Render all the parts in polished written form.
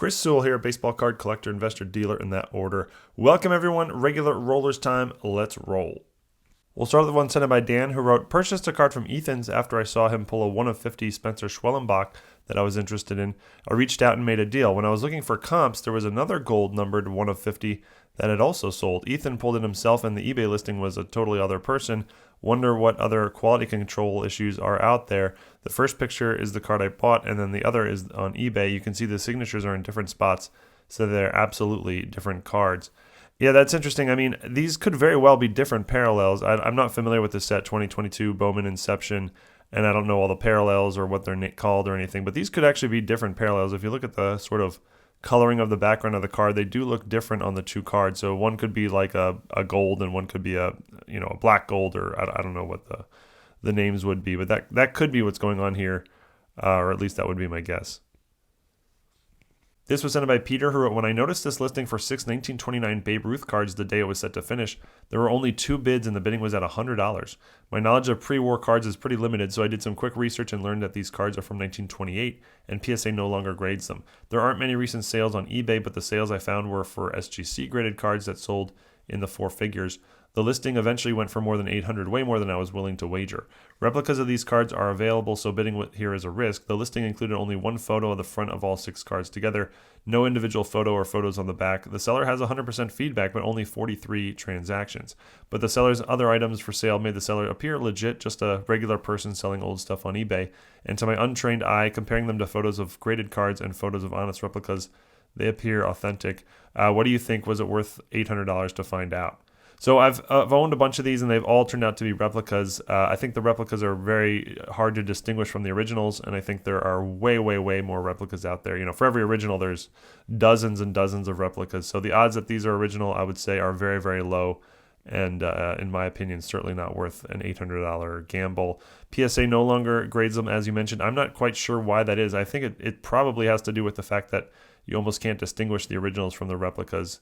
Chris Sewall here, baseball card collector, investor, dealer in that order. Welcome everyone, regular rollers time, let's roll. We'll start with one sent in by Dan, who wrote, purchased a card from Ethan's after I saw him pull a 1 of 50 Spencer Schwellenbach that I was interested in. I reached out and made a deal. When I was looking for comps, there was another gold numbered 1 of 50 that had also sold. Ethan pulled it himself and the eBay listing was a totally other person. Wonder what other quality control issues are out there. The first picture is the card I bought and then the other is on eBay. You can see the signatures are in different spots, so they're absolutely different cards. Yeah, that's interesting. I mean, these could very well be different parallels. I'm not familiar with the set 2022 Bowman Inception, and I don't know all the parallels or what they're called or anything, but these could actually be different parallels. If you look at the sort of coloring of the background of the card, they do look different on the two cards. So one could be like a gold and one could be a black gold, or I don't know what the names would be, but that could be what's going on here, or at least that would be my guess. This was sent by Peter, who wrote, when I noticed this listing for 6 1929 Babe Ruth cards the day it was set to finish, there were only 2 bids and the bidding was at $100. My knowledge of pre-war cards is pretty limited, so I did some quick research and learned that these cards are from 1928 and PSA no longer grades them. There aren't many recent sales on eBay, but the sales I found were for SGC graded cards that sold in the 4 figures. The listing eventually went for more than $800, way more than I was willing to wager. Replicas of these cards are available, so bidding here is a risk. The listing included only one photo of the front of all 6 cards together, no individual photo or photos on the back. The seller has 100% feedback, but only 43 transactions. But the seller's other items for sale made the seller appear legit, just a regular person selling old stuff on eBay. And to my untrained eye, comparing them to photos of graded cards and photos of honest replicas, they appear authentic. What do you think? Was it worth $800 to find out? So I've owned a bunch of these, and they've all turned out to be replicas. I think the replicas are very hard to distinguish from the originals, and I think there are way, way, way more replicas out there. You know, for every original, there's dozens and dozens of replicas. So the odds that these are original, I would say, are very, very low, and in my opinion, certainly not worth an $800 gamble. PSA no longer grades them, as you mentioned. I'm not quite sure why that is. I think it probably has to do with the fact that you almost can't distinguish the originals from the replicas.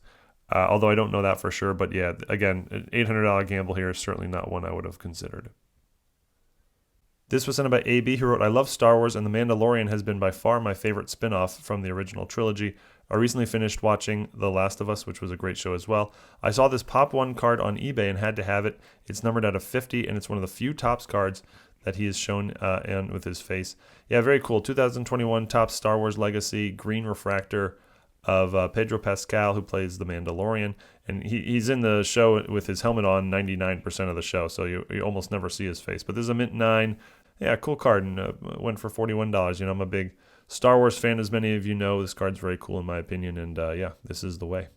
Although I don't know that for sure, but yeah, again, an $800 gamble here is certainly not one I would have considered. This was sent by AB, who wrote, I love Star Wars, and The Mandalorian has been by far my favorite spin-off from the original trilogy. I recently finished watching The Last of Us, which was a great show as well. I saw this Pop 1 card on eBay and had to have it. It's numbered out of 50, and it's one of the few Topps cards that he has shown and with his face. Yeah, very cool. 2021 Topps Star Wars Legacy, green refractor, of Pedro Pascal, who plays the Mandalorian, and he's in the show with his helmet on 99% of the show, so you almost never see his face. But this is a mint 9. Yeah, cool card, and went for $41. You know, I'm a big Star Wars fan, as many of you know. This card's very cool in my opinion, and yeah, this is the way.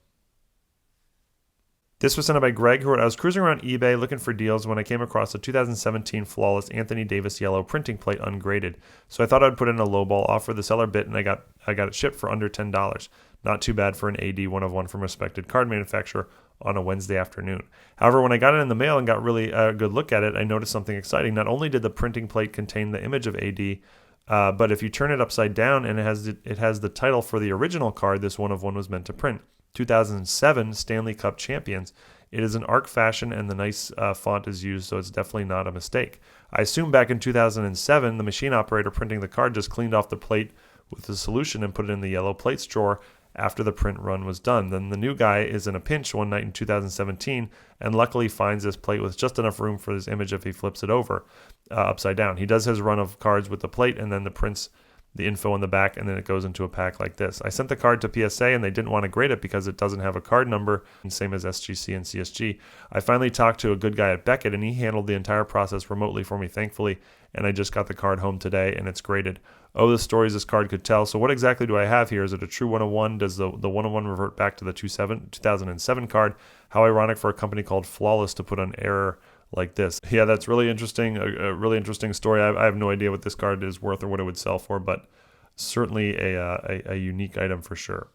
This was sent by Greg, who wrote, I was cruising around eBay looking for deals when I came across a 2017 flawless Anthony Davis yellow printing plate ungraded. So I thought I'd put in a lowball offer. The seller bit, and I got it shipped for under $10. Not too bad for an AD 1 of 1 from a respected card manufacturer on a Wednesday afternoon. However, when I got it in the mail and got really a good look at it, I noticed something exciting. Not only did the printing plate contain the image of AD, but if you turn it upside down and it has the title for the original card this 1 of 1 was meant to print. 2007 Stanley Cup champions. It is an arc fashion and the nice font is used, so it's definitely not a mistake. I assume back in 2007, the machine operator printing the card just cleaned off the plate with the solution and put it in the yellow plates drawer after the print run was done. Then the new guy is in a pinch one night in 2017 and luckily finds this plate with just enough room for his image if he flips it over upside down. He does his run of cards with the plate and then the prints the info on the back, and then it goes into a pack like this. I sent the card to PSA, and they didn't want to grade it because it doesn't have a card number, same as SGC and CSG. I finally talked to a good guy at Beckett, and he handled the entire process remotely for me, thankfully, and I just got the card home today, and it's graded. Oh, the stories this card could tell. So what exactly do I have here? Is it a true 101? Does the 101 revert back to the 2007 card? How ironic for a company called Flawless to put an error like this. Yeah, that's really interesting. A really interesting story. I have no idea what this card is worth or what it would sell for, but certainly a unique item for sure.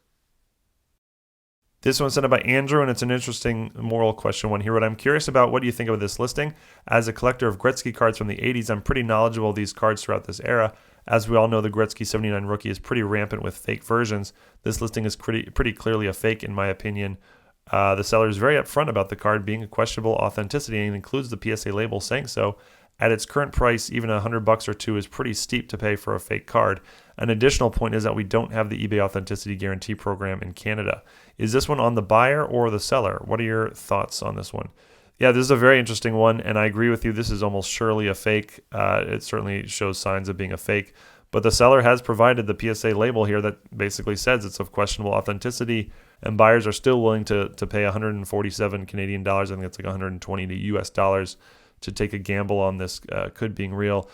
This one's sent by Andrew, and it's an interesting moral question one here. But I'm curious about what do you think of this listing? As a collector of Gretzky cards from the 80s, I'm pretty knowledgeable of these cards throughout this era. As we all know, the Gretzky 79 rookie is pretty rampant with fake versions. This listing is pretty clearly a fake, in my opinion. The seller is very upfront about the card being a questionable authenticity and includes the PSA label saying so, At its current price, even $100 or two is pretty steep to pay for a fake card. An additional point is that we don't have the eBay Authenticity Guarantee program in Canada. Is this one on the buyer or the seller? What are your thoughts on this one? Yeah, this is a very interesting one, and I agree with you. This is almost surely a fake. It certainly shows signs of being a fake. But the seller has provided the PSA label here that basically says it's of questionable authenticity, and buyers are still willing to pay 147 Canadian dollars. I think it's like 120 US dollars to take a gamble on this could being real.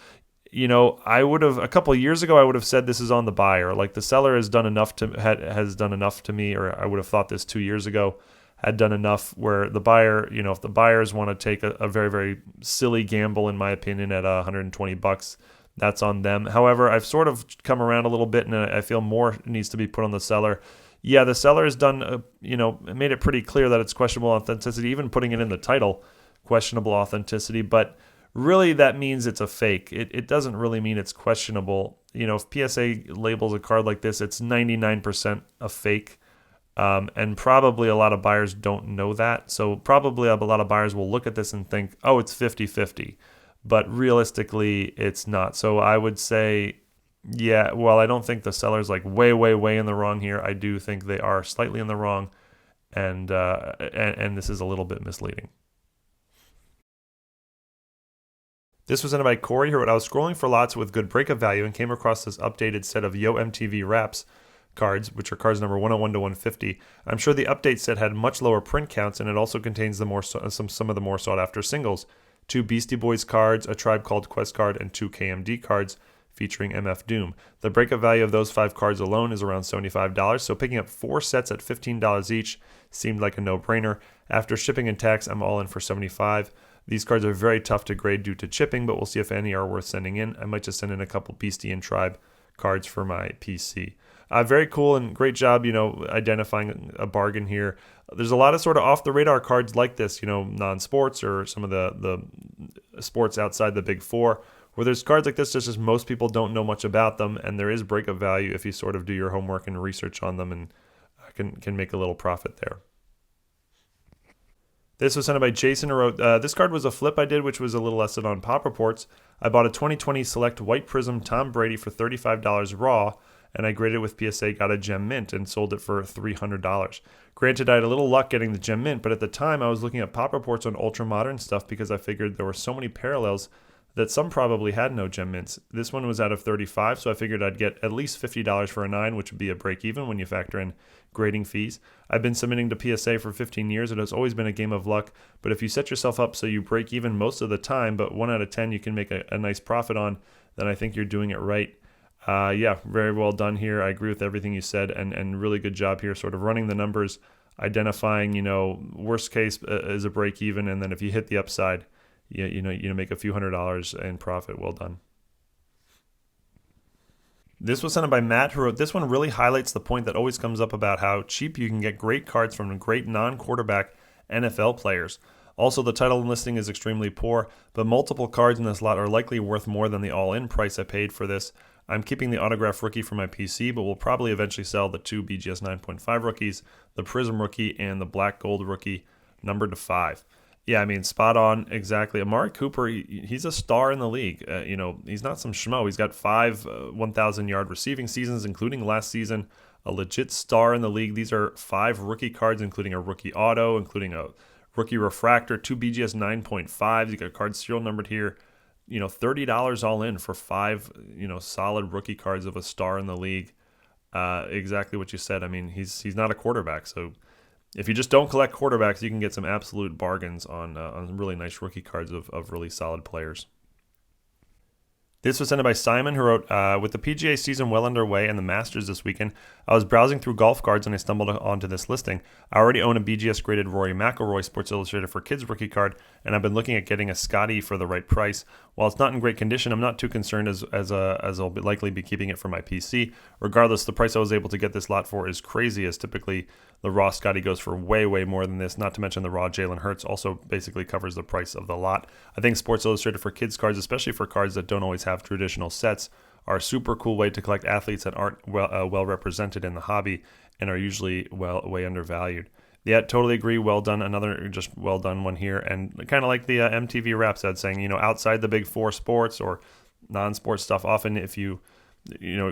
You know, I would have a couple of years ago, I would have said this is on the buyer. Like the seller has done enough to me, or I would have thought this 2 years ago had done enough. Where the buyer, you know, if the buyers want to take a very, very silly gamble, in my opinion, at $120, that's on them. However, I've sort of come around a little bit, and I feel more needs to be put on the seller. Yeah, the seller has done, made it pretty clear that it's questionable authenticity, even putting it in the title, questionable authenticity. But really, that means it's a fake. It doesn't really mean it's questionable. You know, if PSA labels a card like this, it's 99% a fake. And probably a lot of buyers don't know that. So probably a lot of buyers will look at this and think, oh, it's 50-50. But realistically, it's not. So I would say, yeah, well, I don't think the seller's like way, way, way in the wrong here. I do think they are slightly in the wrong, and this is a little bit misleading. This was sent by Corey, who wrote, I was scrolling for lots with good breakup value and came across this updated set of Yo MTV Raps cards, which are cards number 101 to 150. I'm sure the update set had much lower print counts, and it also contains some of the more sought after singles. 2 Beastie Boys cards, a Tribe Called Quest card, and 2 KMD cards featuring MF Doom. The breakup value of those 5 cards alone is around $75, so picking up 4 sets at $15 each seemed like a no-brainer. After shipping and tax, I'm all in for $75. These cards are very tough to grade due to chipping, but we'll see if any are worth sending in. I might just send in a couple Beastie and Tribe cards for my PC. Very cool and great job, identifying a bargain here. There's a lot of sort of off-the-radar cards like this, non-sports or some of the sports outside the big four, where there's cards like this, just most people don't know much about them, and there is breakup value if you sort of do your homework and research on them and can make a little profit there. This was sent by Jason, who wrote, this card was a flip I did, which was a little less than on Pop Reports. I bought a 2020 Select White Prizm Tom Brady for $35 raw, and I graded with PSA, got a gem mint, and sold it for $300. Granted, I had a little luck getting the gem mint, but at the time I was looking at Pop Reports on ultra modern stuff because I figured there were so many parallels that some probably had no gem mints. This one was out of 35, so I figured I'd get at least $50 for a 9, which would be a break even when you factor in grading fees. I've been submitting to PSA for 15 years. It has always been a game of luck, but if you set yourself up so you break even most of the time, but 1 out of 10 you can make a nice profit on, then I think you're doing it right. Yeah, very well done here. I agree with everything you said, and really good job here sort of running the numbers, identifying, worst case is a break even, and then if you hit the upside, you make a few $100s in profit. Well done. This was sent by Matt, who wrote, this one really highlights the point that always comes up about how cheap you can get great cards from great non-quarterback NFL players. Also, the title and listing is extremely poor, but multiple cards in this lot are likely worth more than the all-in price I paid for this. I'm keeping the autograph rookie for my PC, but will probably eventually sell the 2 BGS 9.5 rookies, the Prizm rookie, and the Black Gold rookie, numbered to 5. Yeah, I mean, spot on, exactly. Amari Cooper, he's a star in the league. He's not some schmo. He's got 5 1,000-yard receiving seasons, including last season. A legit star in the league. These are 5 rookie cards, including a rookie auto, including a rookie refractor, 2 BGS 9.5s. You got cards serial numbered here. $30 all in for 5, solid rookie cards of a star in the league. Exactly what you said. I mean, he's not a quarterback, so if you just don't collect quarterbacks, you can get some absolute bargains on really nice rookie cards of really solid players. This was sent by Simon, who wrote, with the PGA season well underway and the Masters this weekend, I was browsing through golf cards and I stumbled onto this listing. I already own a BGS graded Rory McIlroy Sports Illustrated for Kids rookie card, and I've been looking at getting a Scotty for the right price. While it's not in great condition, I'm not too concerned as I'll likely be keeping it for my PC. Regardless, the price I was able to get this lot for is crazy, as typically the raw Scotty goes for way, way more than this, not to mention the raw Jalen Hurts also basically covers the price of the lot. I think Sports Illustrated for Kids cards, especially for cards that don't always have traditional sets, are a super cool way to collect athletes that aren't well represented in the hobby and are usually way undervalued. Yeah, totally agree. Well done. Another just well done one here. And kind of like the MTV Rap said, saying, outside the big four sports or non-sports stuff, often if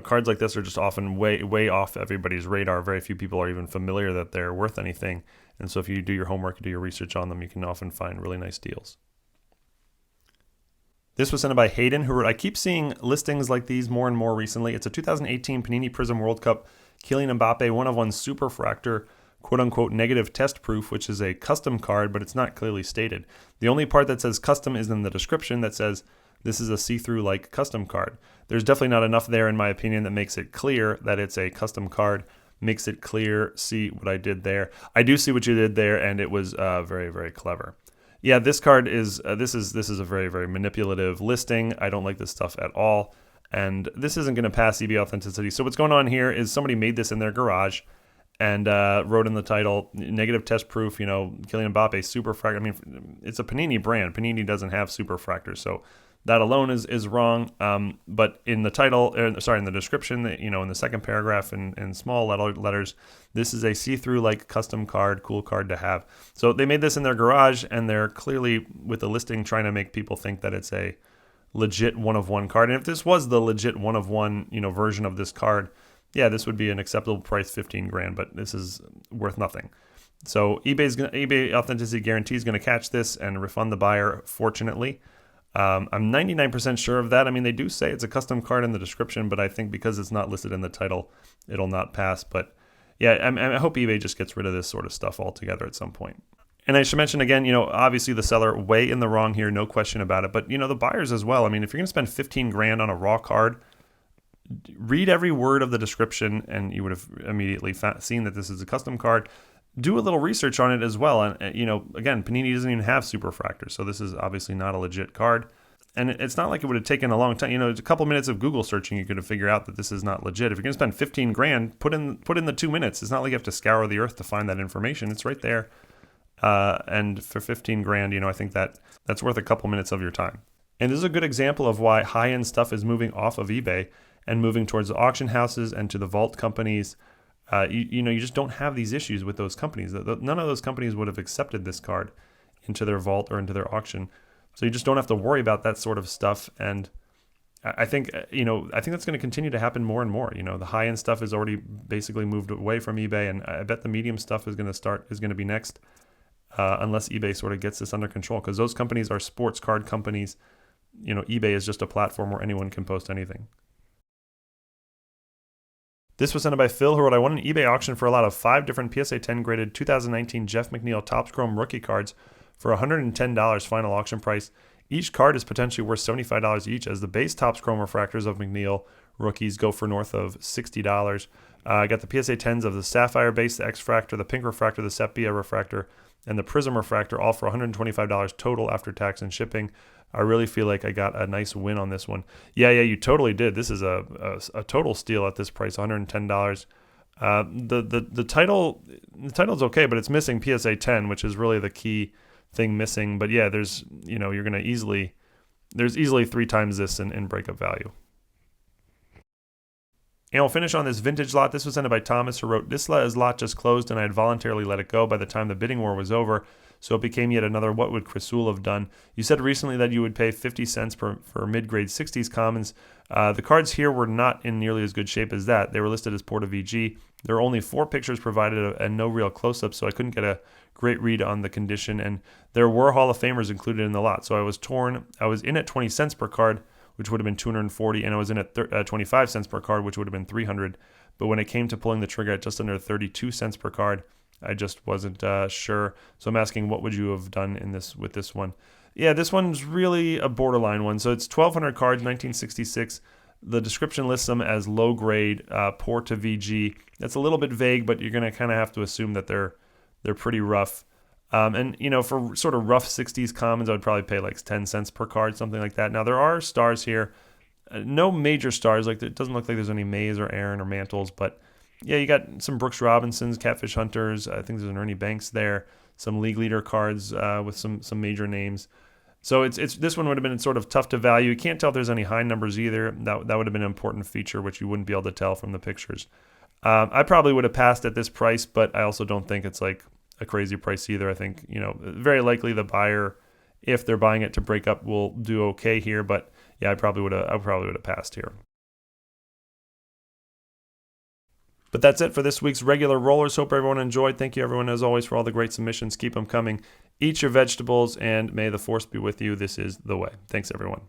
cards like this are just often way off everybody's radar. Very few people are even familiar that they're worth anything. And so if you do your homework, do your research on them, you can often find really nice deals. This was sent by Hayden, who wrote, I keep seeing listings like these more and more recently. It's a 2018 Panini Prizm World Cup Kylian Mbappe 1/1 Super Refractor, quote-unquote negative test proof, which is a custom card, but it's not clearly stated. The only part that says custom is in the description that says this is a see-through like custom card. There's definitely not enough there, in my opinion, that makes it clear that it's a custom card. Makes it clear. See what I did there. I do see what you did there, and it was very, very clever. Yeah, this card is this is a very, very manipulative listing. I don't like this stuff at all, and this isn't going to pass eBay authenticity. So what's going on here is somebody made this in their garage and wrote in the title, negative test proof, Kylian Mbappe Super Refractor. I mean, it's a Panini brand. Panini doesn't have Super Refractors, so that alone is wrong. But in the title, in the description, in the second paragraph in small letters, this is a see-through like custom card, cool card to have. So they made this in their garage, and they're clearly with the listing trying to make people think that it's a legit one-of-one card. And if this was the legit one-of-one, version of this card, yeah, this would be an acceptable price, 15 grand. But this is worth nothing. So eBay authenticity guarantee is going to catch this and refund the buyer. Fortunately. I'm 99% sure of that. I mean, they do say it's a custom card in the description, but I think because it's not listed in the title, it'll not pass. But yeah, I hope eBay just gets rid of this sort of stuff altogether at some point. And I should mention again, obviously the seller way in the wrong here, no question about it. But, the buyers as well. I mean, if you're going to spend 15 grand on a raw card, read every word of the description and you would have immediately seen that this is a custom card. Do a little research on it as well. And, again, Panini doesn't even have Super Refractor, so this is obviously not a legit card. And it's not like it would have taken a long time. A couple minutes of Google searching, you could have figured out that this is not legit. If you're going to spend 15 grand, put in the 2 minutes. It's not like you have to scour the earth to find that information. It's right there. And for 15 grand, I think that's worth a couple minutes of your time. And this is a good example of why high-end stuff is moving off of eBay and moving towards the auction houses and to the vault companies. You just don't have these issues with those companies. None of those companies would have accepted this card into their vault or into their auction. So you just don't have to worry about that sort of stuff. And I think that's going to continue to happen more and more. The high-end stuff has already basically moved away from eBay, and I bet the medium stuff is going to be next, unless eBay sort of gets this under control, because those companies are sports card companies. eBay is just a platform where anyone can post anything. This was sent by Phil, who wrote, I won an eBay auction for a lot of 5 different PSA 10 graded 2019 Jeff McNeil Topps Chrome rookie cards for $110 final auction price. Each card is potentially worth $75 each, as the base Topps Chrome refractors of McNeil rookies go for north of $60. I got the PSA 10s of the Sapphire base, the xfractor, the pink refractor, the sepia refractor, and the prizm refractor, all for $125 total after tax and shipping. I really feel like I got a nice win on this one. Yeah, you totally did. This is a total steal at this price, $110. The title's okay, but it's missing PSA 10, which is really the key thing missing. But yeah, there's easily 3 times this in breakup value. And we'll finish on this vintage lot. This was sent by Thomas, who wrote, this lot just closed and I had voluntarily let it go by the time the bidding war was over, so it became yet another what would Sewall have done. You said recently that you would pay 50 cents for mid-grade 60s commons. The cards here were not in nearly as good shape as that. They were listed as Porta VG. There were only 4 pictures provided and no real close-ups, so I couldn't get a great read on the condition. And there were Hall of Famers included in the lot, so I was torn. I was in at 20 cents per card, which would have been $240, and I was in at 25 cents per card, which would have been $300. But when it came to pulling the trigger at just under 32 cents per card, I just wasn't sure. So I'm asking, what would you have done with this one? Yeah, this one's really a borderline one. So it's 1,200 cards, 1966. The description lists them as low grade, Porta VG. That's a little bit vague, but you're going to kind of have to assume that they're pretty rough. And for sort of rough 60s commons, I would probably pay like 10 cents per card, something like that. Now there are stars here, no major stars. Like it doesn't look like there's any Mays or Aaron or Mantles, but yeah, you got some Brooks Robinsons, Catfish Hunters. I think there's an Ernie Banks there. Some league leader cards with some major names. So it's this one would have been sort of tough to value. You can't tell if there's any high numbers either. That would have been an important feature, which you wouldn't be able to tell from the pictures. I probably would have passed at this price, but I also don't think it's like a crazy price either. I think, very likely the buyer, if they're buying it to break up, will do okay here. But yeah, I probably would have passed here. But that's it for this week's regular rollers. Hope everyone enjoyed. Thank you, everyone, as always, for all the great submissions. Keep them coming. Eat your vegetables, and may the force be with you. This is the way. Thanks, everyone.